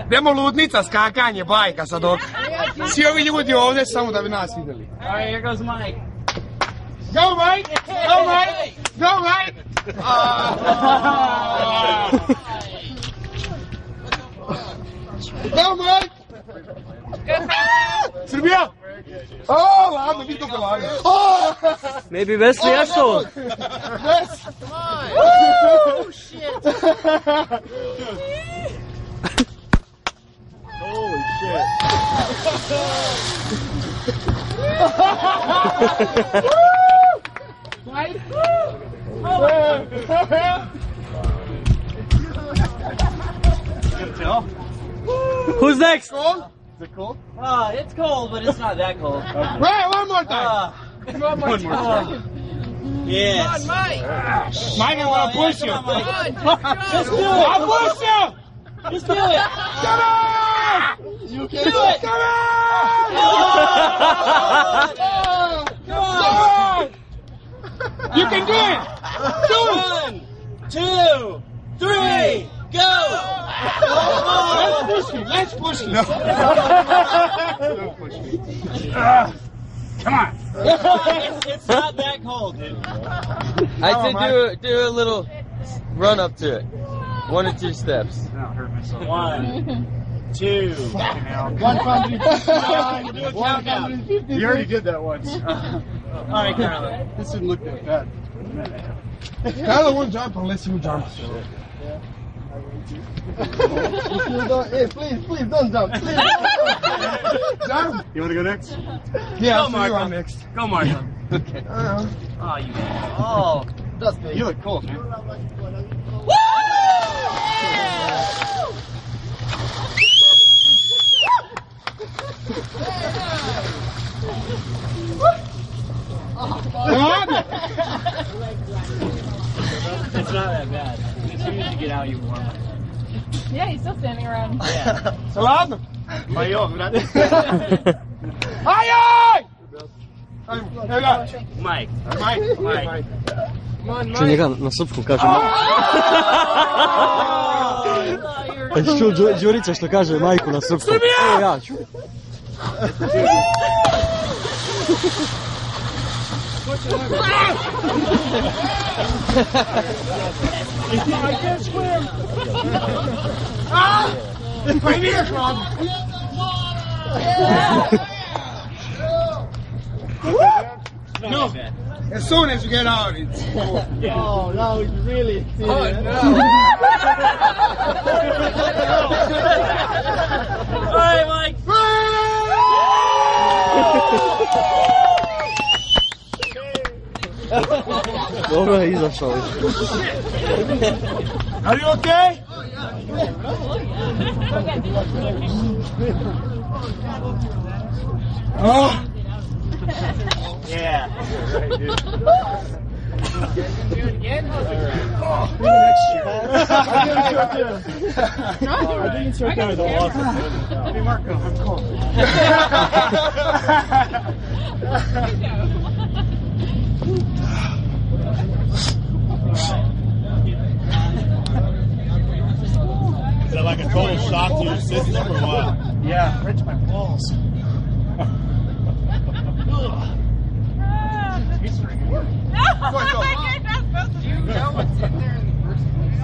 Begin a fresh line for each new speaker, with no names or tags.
Idemo ludnica, skakanje, bajka sa doka. Svi ovi ljudi ovdje samo da bi nas vidjeli.
Alright, here goes Mike.
Go Mike! Go Mike! Go Mike! Go Mike! Srbija! O, ladno, vi to polagano.
Maybe Wesley Ashton.
Yes!
Oh shit!
Holy shit.
Mike!
Who's next?
Cold?
Is it cold?
It's cold, but it's not that cold.
Right, one more time.
One more time. Yes. Come on, Mike.
Mike, I'm gonna push you.
Come on, Mike. Just do it.
I'll push you!
Just do it.
Come on!
You can
Do it.
Come on!
Come on.
You can do it! Do it!
1, 2, 3, go!
Let's push you. Let's push you. No. Don't push me. Come on.
It's not that cold, dude.
I said do a little run up to it. 1 or 2 steps.
1, 2.
150. You already did that once.
Alright, Carla.
This didn't look that bad.
Carla won't jump unless you jump.
Hey, please don't jump. Please.
Jump.
You want to go next?
Yeah,
Go,
I'll see you
Marco.
on next.
Go, Mario.
Okay.
Oh, you. Oh.
That's big. You look cold, man.
It's not that bad. As soon as you get out, you warm up.
Yeah, he's still standing around.
Yeah.
Saladno.
Mario, brat.
Aj, aj! Evo ga.
Mike.
Mike.
Ču njega na srpskom kaže A ti čuo Đurića što kaže majku na srpskom? Evo ja ću.
I can't swim. Right here, Rob. No. As soon as you get out, it's cool.
Oh, now it's really serious.
Oh, no.
Alright, Mike.
Dobro je izašao.
Are you okay? Oh.
Yeah.
Do it again?
I think it's okay with the water. Hey, Marco, I'm cold.
Is that like a total shock to your system or what?
Yeah, right to my balls.
No, you're not supposed to. Do you know what's in there in the first place?